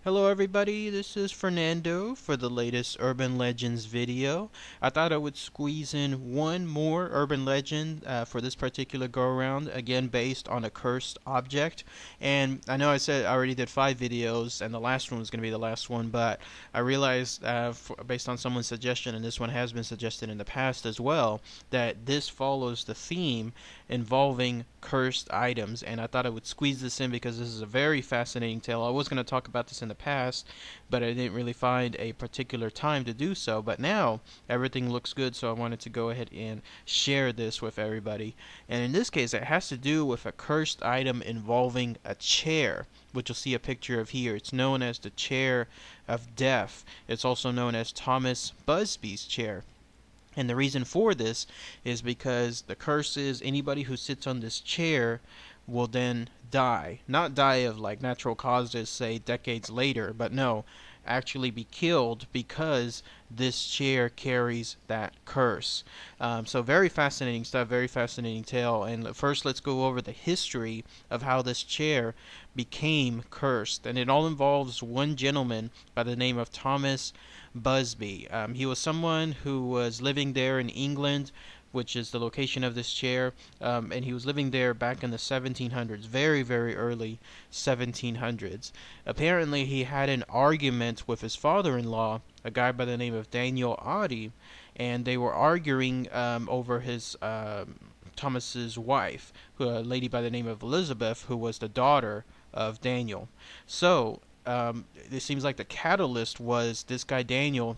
Hello everybody, this is Fernando for the latest Urban Legends video. I thought I would squeeze in one more urban legend for this particular go around, again based on a cursed object. And I know I said I already did 5 videos and the last one was going to be the last one, but I realized based on someone's suggestion, and this one has been suggested in the past as well, that this follows the theme involving cursed items, and I thought I would squeeze this in because this is a very fascinating tale. I was going to talk about this in the past, but I didn't really find a particular time to do so. But now everything looks good, so I wanted to go ahead and share this with everybody. And in this case, it has to do with a cursed item involving a chair, which you'll see a picture of here. It's known as the Chair of Death. It's also known as Thomas Busby's chair. And the reason for this is because the curse is anybody who sits on this chair will then die. Not die of like natural causes, say decades later, but no, actually be killed because this chair carries that curse. So very fascinating stuff, very fascinating tale. And first let's go over the history of how this chair became cursed. And it all involves one gentleman by the name of Thomas Busby. He was someone who was living there in England, which is the location of this chair, and he was living there back in the 1700s, very, very early 1700s. Apparently, he had an argument with his father-in-law, a guy by the name of Daniel Oddy, and they were arguing over his Thomas's wife, a lady by the name of Elizabeth, who was the daughter of Daniel. So it seems like the catalyst was this guy Daniel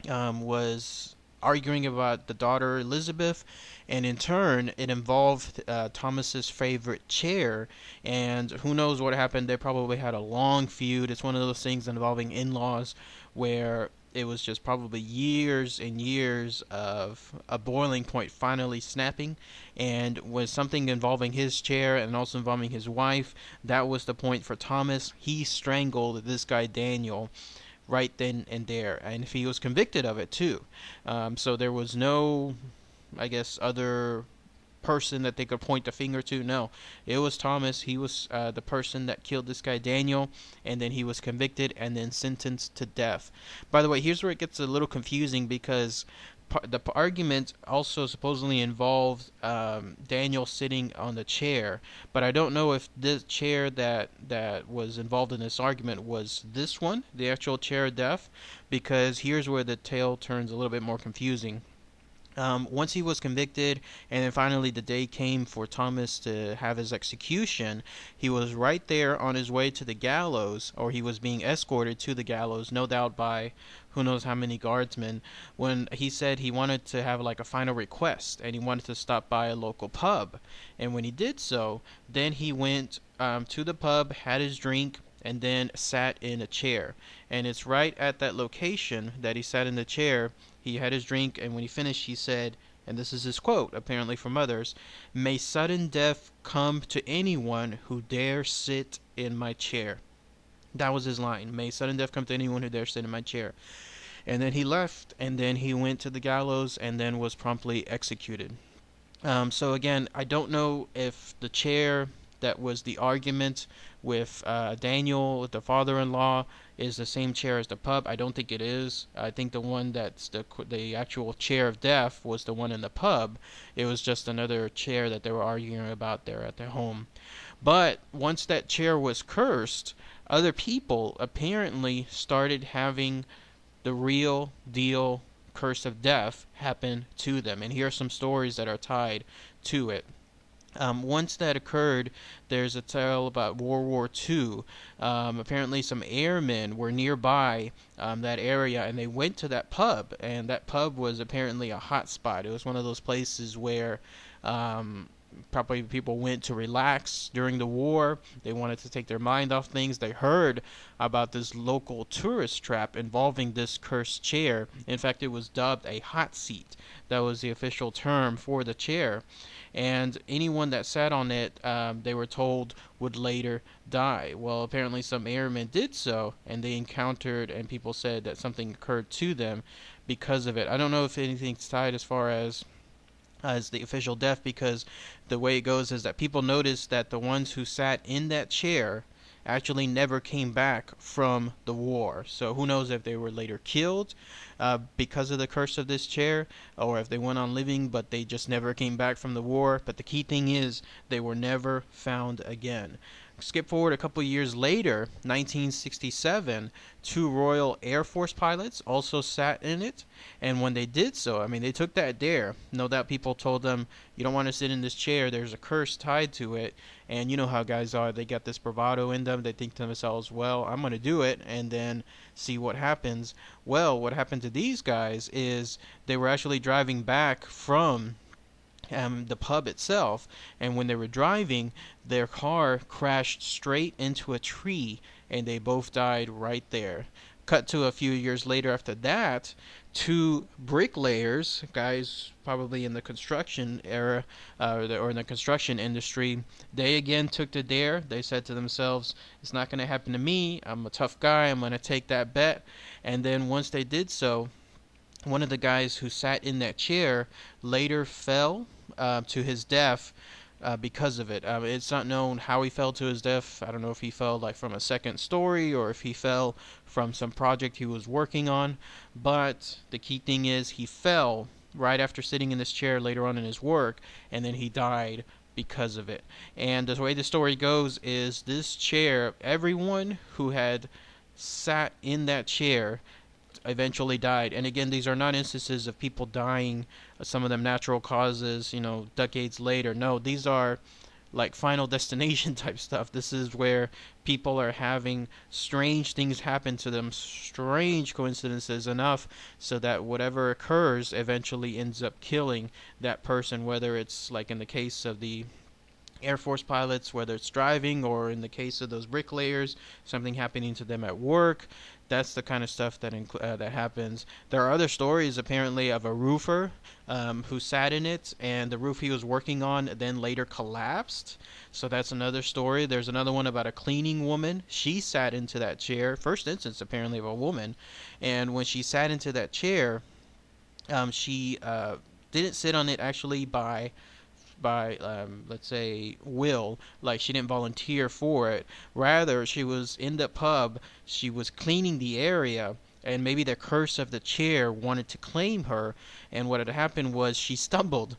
was arguing about the daughter Elizabeth, and in turn it involved Thomas's favorite chair, and who knows what happened. They probably had a long feud. It's one of those things involving in-laws where it was just probably years and years of a boiling point finally snapping, and was something involving his chair and also involving his wife. That was the point for Thomas. He strangled this guy Daniel right then and there, and he was convicted of it too. So there was no, I guess, other person that they could point the finger to. No, it was Thomas. He was the person that killed this guy Daniel, and then he was convicted and then sentenced to death. By the way, here's where it gets a little confusing because the argument also supposedly involved Daniel sitting on the chair, but I don't know if this chair that was involved in this argument was this one, the actual chair of death, because here's where the tale turns a little bit more confusing. Once he was convicted, and then finally the day came for Thomas to have his execution, he was right there on his way to the gallows, or he was being escorted to the gallows, no doubt by who knows how many guardsmen, when he said he wanted to have like a final request, and he wanted to stop by a local pub. And when he did so, then he went to the pub, had his drink, and then sat in a chair. And it's right at that location that he sat in the chair. He had his drink, and when he finished, he said, and this is his quote, apparently from others, "May sudden death come to anyone who dare sit in my chair." That was his line. "May sudden death come to anyone who dare sit in my chair." And then he left, and then he went to the gallows, and then was promptly executed. So again, I don't know if the chair that was the argument with Daniel, the father-in-law, is the same chair as the pub. I don't think it is. I think the one that's the actual chair of death was the one in the pub. It was just another chair that they were arguing about there at their home. But once that chair was cursed, other people apparently started having the real deal curse of death happen to them. And here are some stories that are tied to it. Once that occurred, there's a tale about World War II. Apparently some airmen were nearby that area, and they went to that pub, and that pub was apparently a hot spot. It was one of those places where probably people went to relax during the war. They wanted to take their mind off things. They heard about this local tourist trap involving this cursed chair. In fact, it was dubbed a hot seat. That was the official term for the chair. And anyone that sat on it, they were told, would later die. Well, apparently some airmen did so, and they encountered, and people said that something occurred to them because of it. I don't know if anything's tied as far as the official death, because the way it goes is that people noticed that the ones who sat in that chair actually never came back from the war. So who knows if they were later killed because of the curse of this chair, or if they went on living but they just never came back from the war. But the key thing is they were never found again. Skip forward a couple years later, 1967, two Royal Air Force pilots also sat in it. And when they did so, I mean, they took that dare. No doubt people told them, you don't want to sit in this chair, there's a curse tied to it. And you know how guys are, they got this bravado in them. They think to themselves, well, I'm going to do it and then see what happens. Well, what happened to these guys is they were actually driving back from the pub itself, and when they were driving, their car crashed straight into a tree, and they both died right there. Cut to a few years later after that, two bricklayers, guys probably in the construction era, or in the construction industry, they again took the dare. They said to themselves, it's not going to happen to me. I'm a tough guy. I'm going to take that bet. And then once they did so, one of the guys who sat in that chair later fell to his death because of it. It's not known how he fell to his death. I don't know if he fell like from a second story or if he fell from some project he was working on. But the key thing is he fell right after sitting in this chair later on in his work, and then he died because of it. And the way the story goes is this chair, everyone who had sat in that chair eventually died. And again, these are not instances of people dying, some of them natural causes, decades later. No, these are like Final Destination type stuff. This is where people are having strange things happen to them, strange coincidences enough so that whatever occurs eventually ends up killing that person, whether it's like in the case of the Air Force pilots, whether it's driving, or in the case of those bricklayers, something happening to them at work. That's the kind of stuff that that happens. There are other stories apparently of a roofer who sat in it, and the roof he was working on then later collapsed. So that's another story. There's another one about a cleaning woman. She sat into that chair. First instance apparently of a woman, and when she sat into that chair, she didn't sit on it actually by let's say will, like she didn't volunteer for it. Rather, she was in the pub, she was cleaning the area, and maybe the curse of the chair wanted to claim her, and what had happened was she stumbled.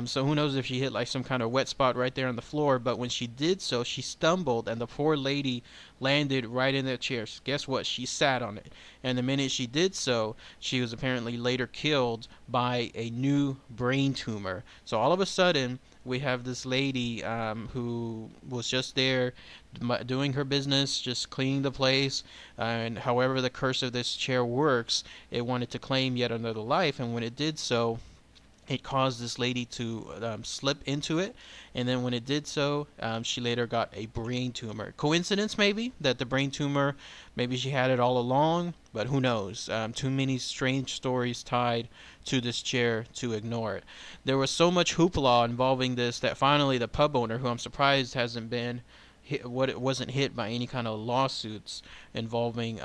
So who knows if she hit like some kind of wet spot right there on the floor, but when she did so, she stumbled, and the poor lady landed right in that chair. Guess what? She sat on it, and the minute she did so, she was apparently later killed by a new brain tumor. So all of a sudden, we have this lady who was just there doing her business, just cleaning the place, and however the curse of this chair works, it wanted to claim yet another life, and when it did so, it caused this lady to slip into it, and then when it did so, she later got a brain tumor. Coincidence maybe that the brain tumor, maybe she had it all along, but who knows? Too many strange stories tied to this chair to ignore it. There was so much hoopla involving this that finally the pub owner, who I'm surprised hasn't been wasn't hit by any kind of lawsuits involving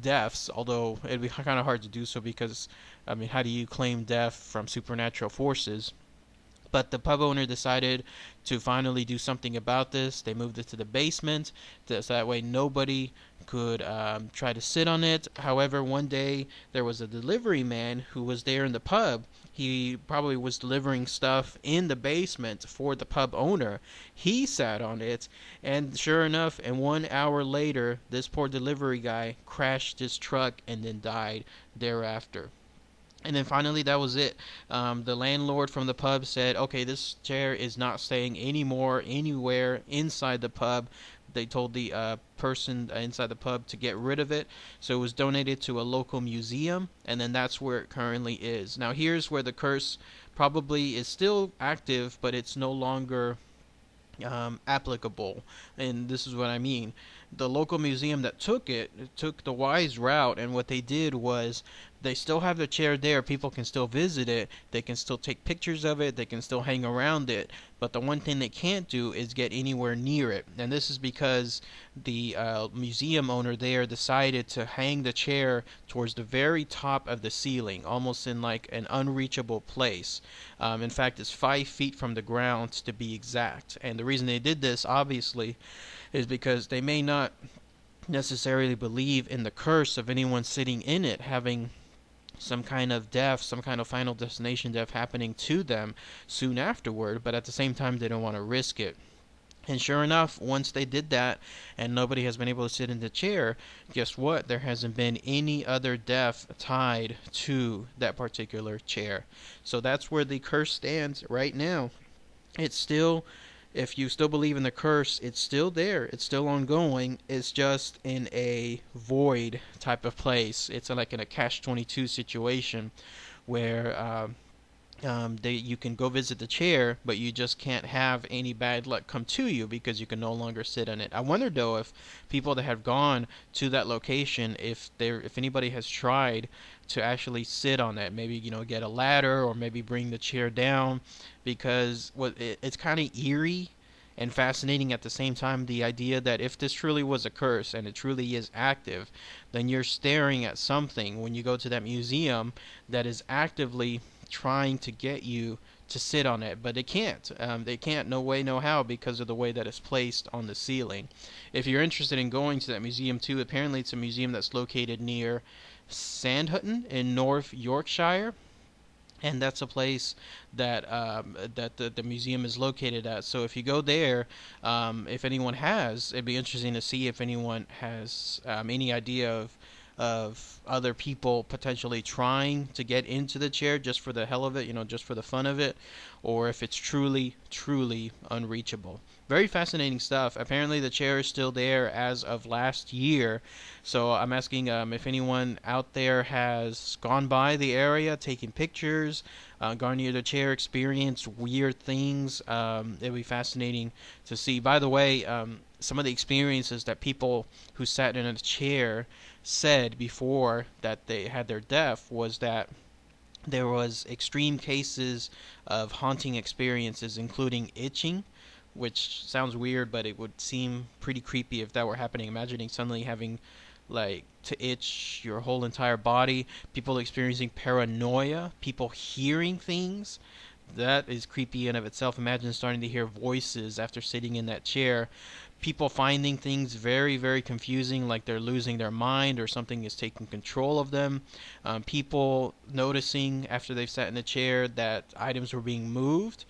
deaths, although it'd be kind of hard to do so because, I mean, how do you claim death from supernatural forces? But the pub owner decided to finally do something about this. They moved it to the basement, so that way nobody could try to sit on it. However, one day there was a delivery man who was there in the pub. He probably was delivering stuff in the basement for the pub owner. He sat on it, and sure enough, and 1 hour later, this poor delivery guy crashed his truck and then died thereafter. And then finally, that was it. The landlord from the pub said, okay, this chair is not staying anywhere inside the pub. They told the person inside the pub to get rid of it. So it was donated to a local museum, and then that's where it currently is. Now here's where the curse probably is still active, but it's no longer applicable. And this is what I mean. The local museum that took the wise route, and what they did was they still have the chair there. People can still visit it. They can still take pictures of it. They can still hang around it. But the one thing they can't do is get anywhere near it. And this is because the museum owner there decided to hang the chair towards the very top of the ceiling, almost in like an unreachable place. In fact, it's 5 feet from the ground to be exact. And the reason they did this, obviously, is because they may not necessarily believe in the curse of anyone sitting in it having some kind of death, some kind of final destination death happening to them soon afterward, but at the same time they don't want to risk it. And sure enough, once they did that and nobody has been able to sit in the chair, guess what? There hasn't been any other death tied to that particular chair. So that's where the curse stands right now. It's still, if you still believe in the curse, it's still there. It's still ongoing. It's just in a void type of place. It's like in a catch-22 situation where you can go visit the chair, but you just can't have any bad luck come to you because you can no longer sit on it. I wonder though if people that have gone to that location, if anybody has tried to actually sit on that, maybe get a ladder or maybe bring the chair down, because it's kind of eerie and fascinating at the same time, the idea that if this truly was a curse and it truly is active, then you're staring at something when you go to that museum that is actively trying to get you to sit on it, but they can't. They can't, no way, no how, because of the way that it's placed on the ceiling. If you're interested in going to that museum too, apparently it's a museum that's located near Sandhutton in North Yorkshire, and that's a place that the museum is located at. So if you go there, if anyone has, it'd be interesting to see if anyone has any idea of other people potentially trying to get into the chair just for the hell of it, just for the fun of it, or if it's truly, truly unreachable. Very fascinating stuff. Apparently the chair is still there as of last year, so I'm asking if anyone out there has gone by the area, taken pictures, gone near the chair, experienced weird things. It'd be fascinating to see. By the way, some of the experiences that people who sat in a chair said before that they had their death was that there was extreme cases of haunting experiences, including itching, which sounds weird, but it would seem pretty creepy if that were happening. Imagining suddenly having like to itch your whole entire body, people experiencing paranoia, people hearing things. That is creepy in of itself. Imagine starting to hear voices after sitting in that chair. People finding things very, very confusing, like they're losing their mind or something is taking control of them. People noticing after they've sat in the chair that items were being moved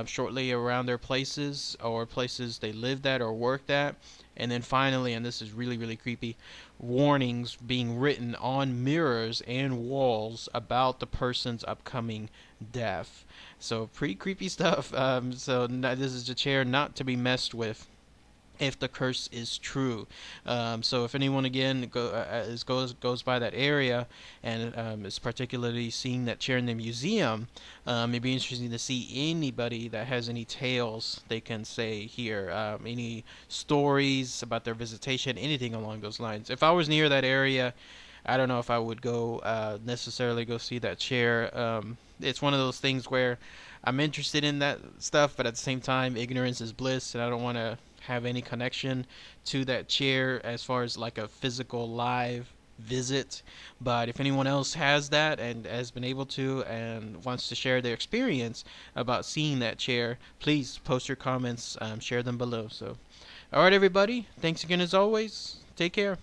shortly around their places or places they lived at or worked at. And then finally, and this is really, really creepy, warnings being written on mirrors and walls about the person's upcoming death. So pretty creepy stuff. This is a chair not to be messed with if the curse is true. So if anyone again goes by that area and is particularly seeing that chair in the museum, it'd be interesting to see anybody that has any tales they can say here, any stories about their visitation, anything along those lines. If I was near that area, I don't know if I would go necessarily go see that chair. It's one of those things where I'm interested in that stuff, but at the same time, ignorance is bliss, and I don't want to have any connection to that chair as far as like a physical live visit. But if anyone else has that and has been able to and wants to share their experience about seeing that chair, please post your comments, share them below. So alright everybody, thanks again as always, take care.